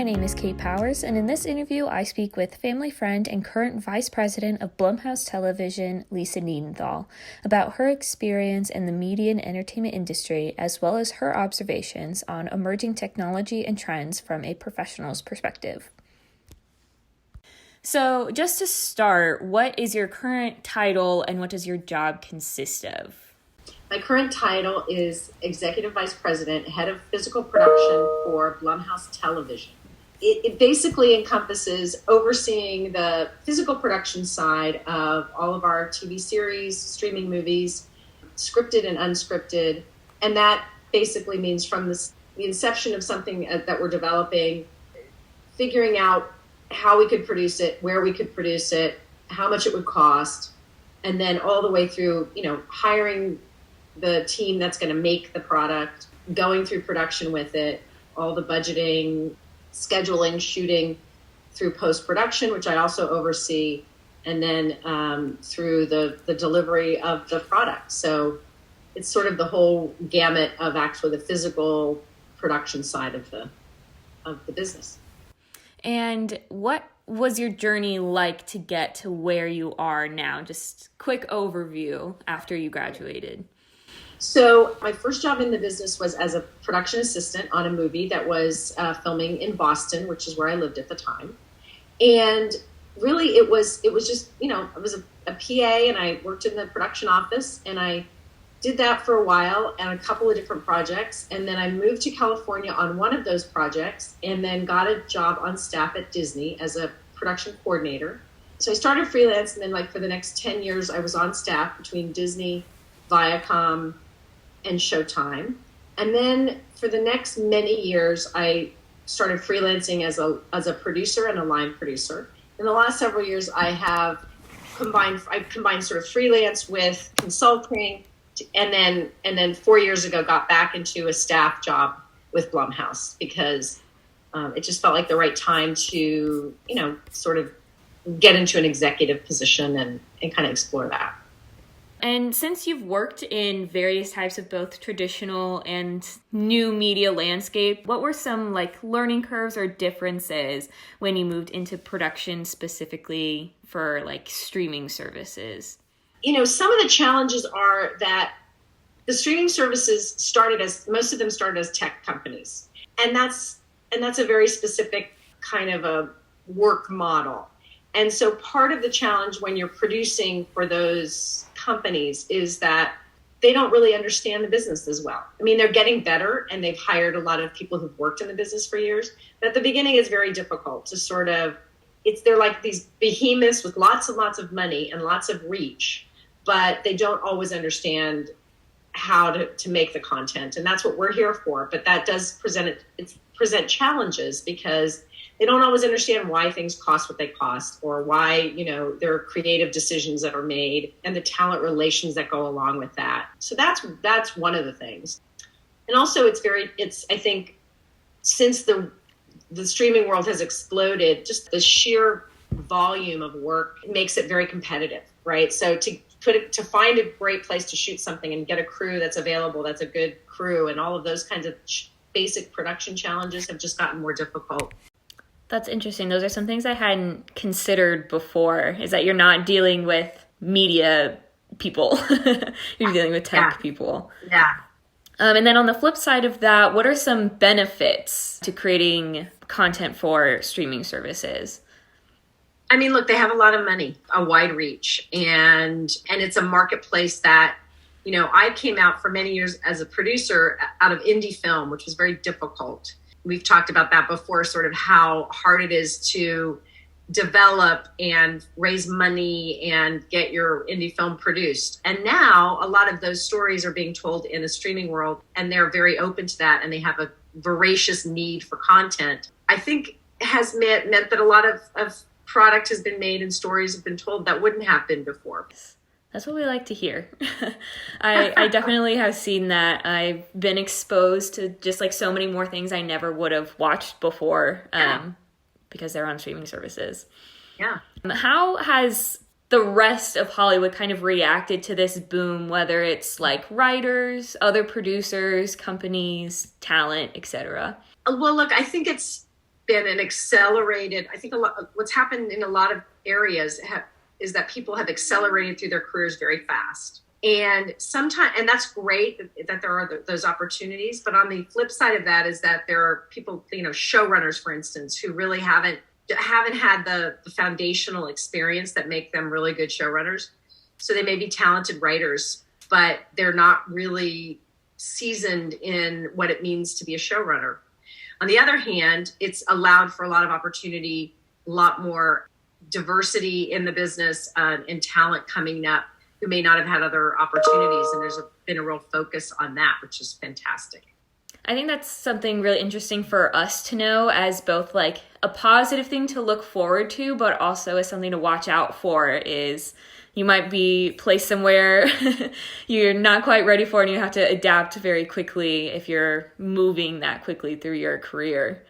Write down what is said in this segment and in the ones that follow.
name is Kate Powers, and in this interview, I speak with family friend and current Vice President of Blumhouse Television, Lisa Niedenthal, about her experience in the media and entertainment industry, as well as her observations on emerging technology and trends from a professional's perspective. So, just to start, what is your current title and what does your job consist of? My current title is Executive Vice President, Head of Physical Production for Blumhouse Television. It basically encompasses overseeing the physical production side of all of our TV series, streaming movies, scripted and unscripted. And that basically means from the inception of something that we're developing, figuring out how we could produce it, where we could produce it, how much it would cost, and then all the way through, hiring the team that's going to make the product, going through production with it, all the budgeting, scheduling, shooting, through post-production, which I also oversee, and then through the delivery of the product. So it's sort of the whole gamut of actually the physical production side of the business. And what was your journey like to get to where you are now? Just quick overview after you graduated. So my first job in the business was as a production assistant on a movie that was filming in Boston, which is where I lived at the time. And really it was just, I was a PA and I worked in the production office, and I did that for a while and a couple of different projects. And then I moved to California on one of those projects and then got a job on staff at Disney as a production coordinator. So I started freelance, and then for the next 10 years, I was on staff between Disney, Viacom, and Showtime. And then for the next many years, I started freelancing as a producer and a line producer. In the last several years, I combined sort of freelance with consulting, and then 4 years ago got back into a staff job with Blumhouse because it just felt like the right time to, sort of get into an executive position and kind of explore that. And since you've worked in various types of both traditional and new media landscape, what were some learning curves or differences when you moved into production specifically for streaming services? Some of the challenges are that the streaming services most of them started as tech companies. And that's a very specific kind of a work model. And so part of the challenge when you're producing for those companies is that they don't really understand the business as well. I mean, they're getting better and they've hired a lot of people who've worked in the business for years. But at the beginning, it's very difficult to they're like these behemoths with lots and lots of money and lots of reach, but they don't always understand how to make the content. And that's what we're here for. But that does present challenges because they don't always understand why things cost what they cost, or why, there are creative decisions that are made and the talent relations that go along with that. So that's one of the things. And also I think since the streaming world has exploded, just the sheer volume of work makes it very competitive, right? So to find a great place to shoot something and get a crew that's available, that's a good crew, and all of those kinds of basic production challenges have just gotten more difficult. That's interesting. Those are some things I hadn't considered before, is that you're not dealing with media people. You're dealing with tech people. Yeah. And then on the flip side of that, what are some benefits to creating content for streaming services? I mean, look, they have a lot of money, a wide reach, and it's a marketplace that, I came out for many years as a producer out of indie film, which was very difficult. We've talked about that before, sort of how hard it is to develop and raise money and get your indie film produced. And now a lot of those stories are being told in the streaming world, and they're very open to that, and they have a voracious need for content. I think has meant that a lot of product has been made and stories have been told that wouldn't have been before. That's what we like to hear. I definitely have seen that. I've been exposed to just so many more things I never would have watched before because they're on streaming services. Yeah. How has the rest of Hollywood kind of reacted to this boom, whether it's writers, other producers, companies, talent, etc.? Well, look, I think it's been an accelerated, I think what's happened in a lot of areas is that people have accelerated through their careers very fast. And sometimes, and that's great that there are those opportunities. But on the flip side of that is that there are people, showrunners, for instance, who really haven't had the foundational experience that make them really good showrunners. So they may be talented writers, but they're not really seasoned in what it means to be a showrunner. On the other hand, it's allowed for a lot of opportunity, a lot more diversity in the business, and talent coming up who may not have had other opportunities. And there's been a real focus on that, which is fantastic. I think that's something really interesting for us to know, as both like a positive thing to look forward to, but also as something to watch out for. Is you might be placed somewhere you're not quite ready for, and you have to adapt very quickly if you're moving that quickly through your career.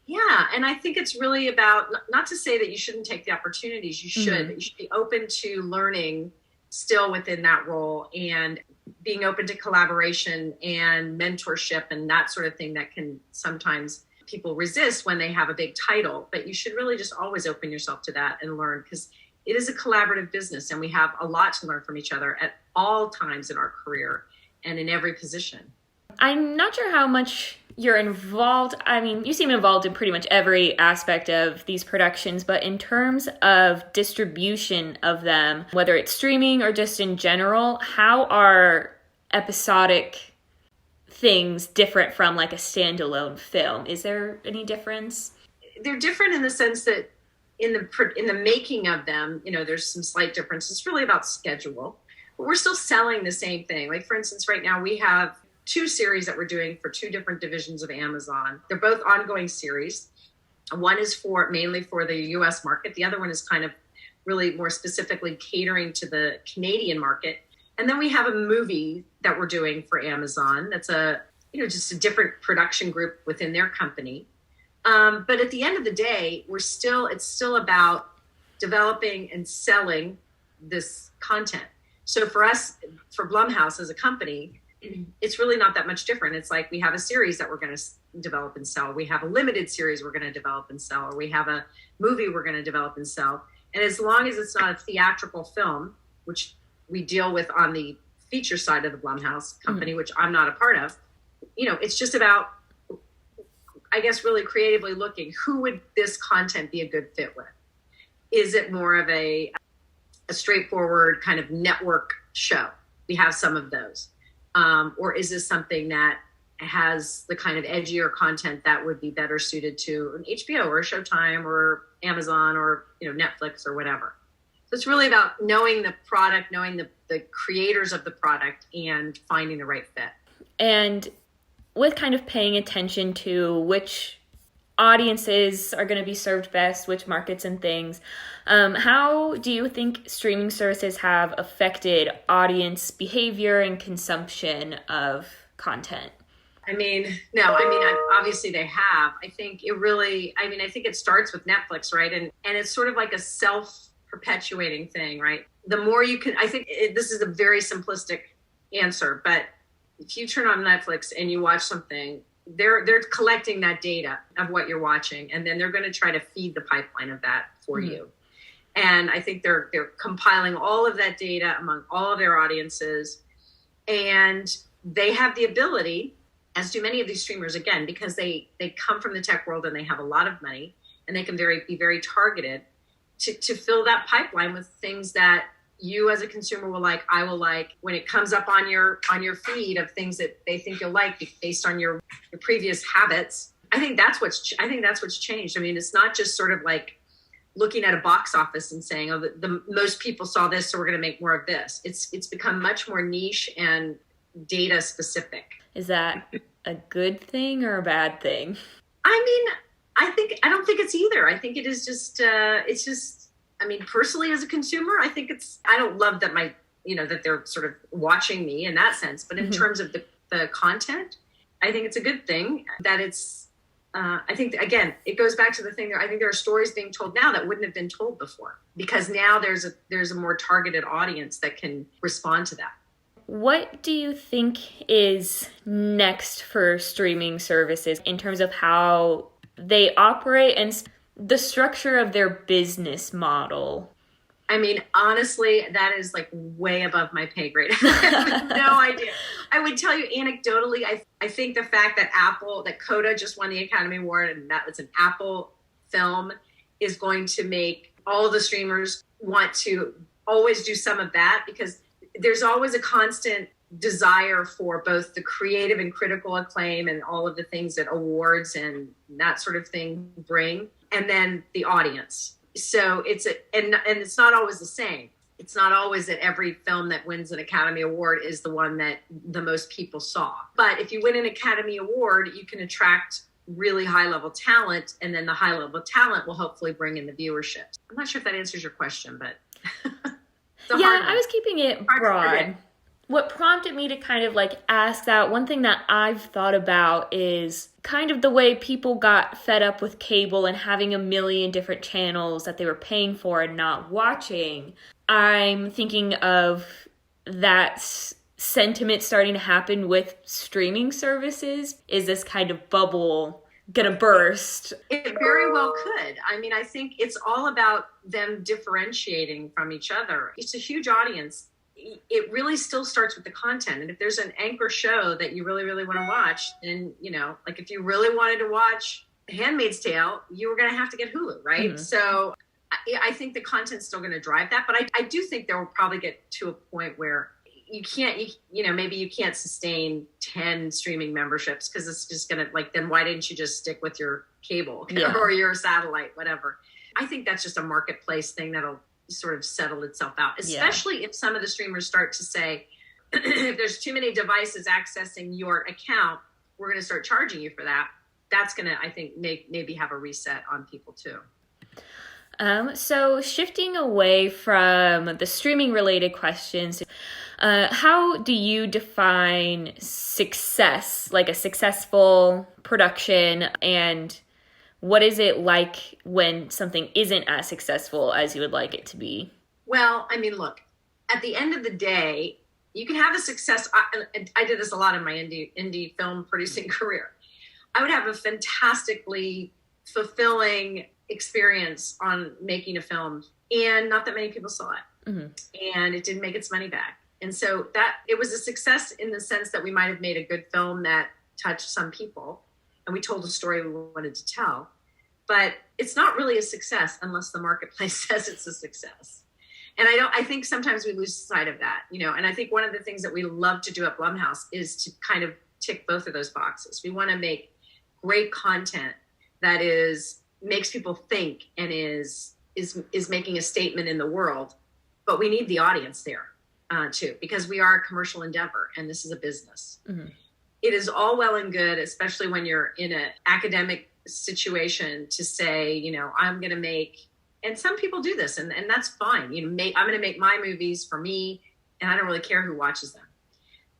Yeah, and I think it's really about, not to say that you shouldn't take the opportunities, you should, Mm-hmm. but you should be open to learning still within that role, and being open to collaboration and mentorship and that sort of thing that can sometimes people resist when they have a big title. But you should really just always open yourself to that and learn, because it is a collaborative business and we have a lot to learn from each other at all times in our career and in every position. I'm not sure how much you're involved. I mean, you seem involved in pretty much every aspect of these productions, but in terms of distribution of them, whether it's streaming or just in general, how are episodic things different from like a standalone film? Is there any difference? They're different in the sense that in the making of them, there's some slight differences. It's really about schedule, but we're still selling the same thing. Like, for instance, right now we have 2 series that we're doing for 2 different divisions of Amazon. They're both ongoing series. One is mainly for the US market. The other one is kind of really more specifically catering to the Canadian market. And then we have a movie that we're doing for Amazon. That's just a different production group within their company. But at the end of the day, it's still about developing and selling this content. So for us, for Blumhouse as a company, it's really not that much different. It's like we have a series that we're going to develop and sell. We have a limited series we're going to develop and sell, or we have a movie we're going to develop and sell. And as long as it's not a theatrical film, which we deal with on the feature side of the Blumhouse company, which I'm not a part of, it's just about, I guess, really creatively looking, who would this content be a good fit with? Is it more of a straightforward kind of network show? We have some of those. Or is this something that has the kind of edgier content that would be better suited to an HBO or a Showtime or Amazon or Netflix or whatever? So it's really about knowing the product, knowing the creators of the product, and finding the right fit. And with kind of paying attention to which audiences are going to be served best, which markets and things, how do you think streaming services have affected audience behavior and consumption of content? Obviously they have. I think it starts with Netflix, right? And it's sort of like a self-perpetuating thing, right? The more you can, this is a very simplistic answer, but if you turn on Netflix and you watch something, they're collecting that data of what you're watching, and then they're going to try to feed the pipeline of that for you. And I think they're compiling all of that data among all of their audiences, and they have the ability, as do many of these streamers, again, because they come from the tech world and they have a lot of money, and they can be very targeted to fill that pipeline with things that you as a consumer will like, I will like, when it comes up on your feed of things that they think you'll like based on your previous habits. I think that's what's changed. I mean, it's not just sort of like looking at a box office and saying, oh, the most people saw this, so we're going to make more of this. It's become much more niche and data specific. Is that a good thing or a bad thing? I don't think it's either. I think it is just, personally as a consumer, I don't love that that they're sort of watching me in that sense. But in terms of the content, I think it's a good thing that it's, I think, again, it goes back to the thing that I think there are stories being told now that wouldn't have been told before, because now there's a more targeted audience that can respond to that. What do you think is next for streaming services in terms of how they operate and the structure of their business model? I mean, honestly, that is like way above my pay grade. I have no idea. I would tell you anecdotally, I think the fact that Coda just won the Academy Award and that was an Apple film is going to make all the streamers want to always do some of that, because there's always a constant desire for both the creative and critical acclaim and all of the things that awards and that sort of thing bring, and then the audience. So and it's not always the same. It's not always that every film that wins an Academy Award is the one that the most people saw. But if you win an Academy Award, you can attract really high level talent, and then the high level talent will hopefully bring in the viewership. I'm not sure if that answers your question, but yeah, I was keeping it broad. What prompted me to kind of like ask that, one thing that I've thought about is kind of the way people got fed up with cable and having a million different channels that they were paying for and not watching. I'm thinking of that sentiment starting to happen with streaming services. Is this kind of bubble gonna burst? It very well could. I mean, I think it's all about them differentiating from each other. It's a huge audience. It really still starts with the content. And if there's an anchor show that you really, really want to watch, then, like if you really wanted to watch Handmaid's Tale, you were going to have to get Hulu, right? Mm-hmm. So I think the content's still going to drive that. But I do think there will probably get to a point where maybe you can't sustain 10 streaming memberships, because it's just going to then why didn't you just stick with your cable or your satellite, whatever. I think that's just a marketplace thing that'll sort of settle itself out, especially if some of the streamers start to say, if there's too many devices accessing your account, we're going to start charging you for that. That's going to, I think, maybe have a reset on people too. So shifting away from the streaming related questions, how do you define success, like a successful production, and what is it like when something isn't as successful as you would like it to be? Well, I mean, look, at the end of the day, you can have a success. I did this a lot in my indie film producing career. I would have a fantastically fulfilling experience on making a film, and not that many people saw it. Mm-hmm. And it didn't make its money back. And so that it was a success in the sense that we might have made a good film that touched some people, and we told a story we wanted to tell. But it's not really a success unless the marketplace says it's a success. And I think sometimes we lose sight of that, and I think one of the things that we love to do at Blumhouse is to kind of tick both of those boxes. We want to make great content that makes people think and is making a statement in the world, but we need the audience there too, because we are a commercial endeavor and this is a business. Mm-hmm. It is all well and good, especially when you're in an academic situation, to say, I'm going to make, and some people do this, and that's fine. I'm going to make my movies for me, and I don't really care who watches them.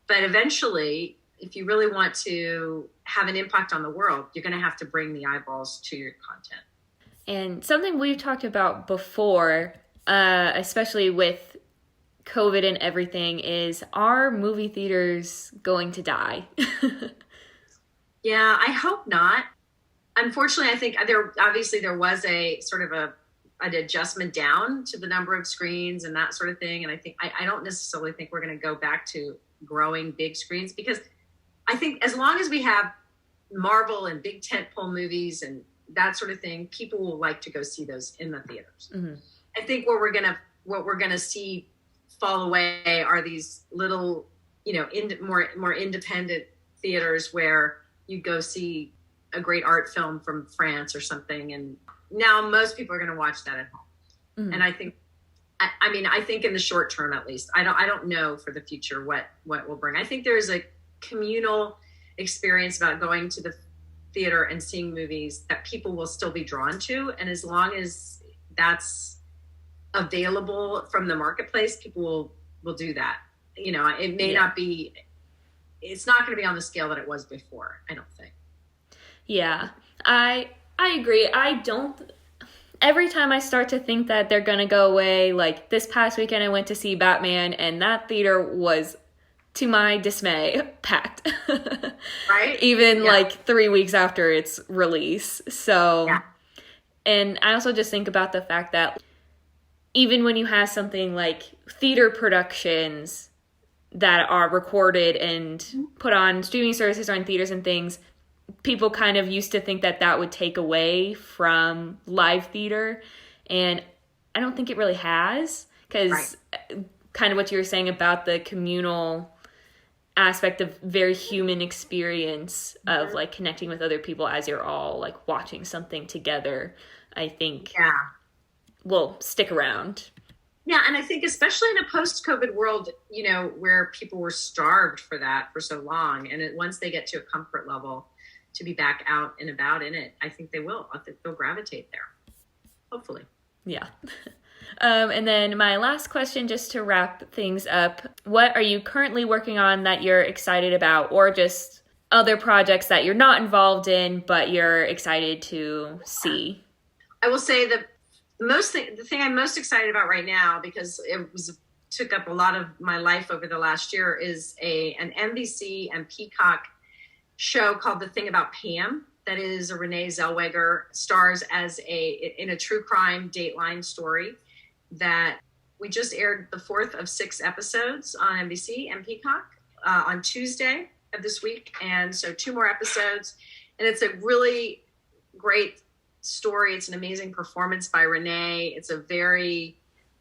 But eventually, if you really want to have an impact on the world, you're going to have to bring the eyeballs to your content. And something we've talked about before, especially with COVID and everything, is, are movie theaters going to die? Yeah, I hope not. Unfortunately, I think there was a sort of an adjustment down to the number of screens and that sort of thing. And I think I don't necessarily think we're going to go back to growing big screens, because I think as long as we have Marvel and big tentpole movies and that sort of thing, people will like to go see those in the theaters. Mm-hmm. I think what we're gonna see fall away are these little, more independent theaters where you go see a great art film from France or something, and now most people are going to watch that at home. Mm-hmm. And I think, I think in the short term, at least, I don't know for the future what will bring. I think there's a communal experience about going to the theater and seeing movies that people will still be drawn to, and as long as that's available from the marketplace, people will do that. It may not be. It's not going to be on the scale that it was before, I don't think. Yeah, I agree. Every time I start to think that they're going to go away, like this past weekend I went to see Batman, and that theater was to my dismay, packed. Right? Even like 3 weeks after its release. So, yeah. And I also just think about the fact that even when you have something like theater productions that are recorded and put on streaming services or in theaters and things, people kind of used to think that that would take away from live theater. And I don't think it really has, because kind of what you were saying about the communal aspect of very human experience of like connecting with other people as you're all like watching something together, I think will stick around. Yeah, and I think especially in a post-COVID world, you know, where people were starved for that for so long, and once they get to a comfort level to be back out and about in it, I think they will. I think they'll gravitate there, hopefully. Yeah. And then my last question, just to wrap things up, what are you currently working on that you're excited about, or just other projects that you're not involved in but you're excited to see? I will say that the thing I'm most excited about right now, because took up a lot of my life over the last year, is an NBC and Peacock show called The Thing About Pam. That is a Renee Zellweger stars as in a true crime Dateline story that we just aired the 4th of 6 episodes on NBC and Peacock on Tuesday of this week. And so 2 more episodes. And it's a really great story. It's an amazing performance by Renee. It's a very,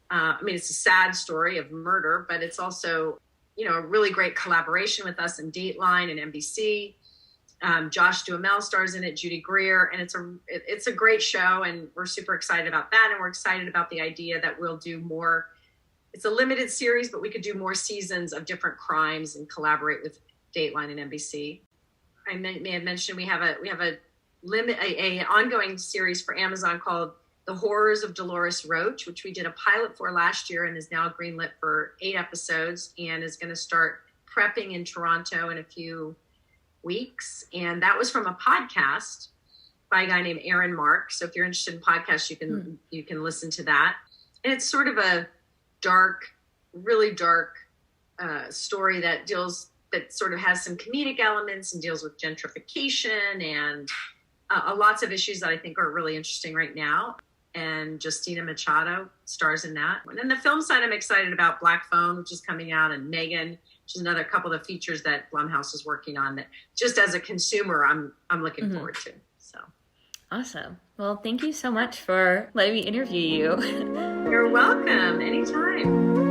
it's a sad story of murder, but it's also, you know, a really great collaboration with us in Dateline and NBC. Josh Duhamel stars in it, Judy Greer, and it's a great show, and we're super excited about that. And we're excited about the idea that we'll do more. It's a limited series, but we could do more seasons of different crimes and collaborate with Dateline and NBC. I may have mentioned we have a ongoing series for Amazon called The Horrors of Dolores Roach, which we did a pilot for last year and is now greenlit for 8 episodes and is going to start prepping in Toronto in a few weeks. And that was from a podcast by a guy named Aaron Mark. So if you're interested in podcasts, you can listen to that. And it's sort of a really dark story that sort of has some comedic elements and deals with gentrification and lots of issues that I think are really interesting right now. And Justina Machado stars in that. And then the film side, I'm excited about Black Phone, which is coming out, and Megan, which is another couple of features that Blumhouse is working on that just as a consumer, I'm looking forward to. So awesome. Well, thank you so much for letting me interview you. You're welcome. Anytime.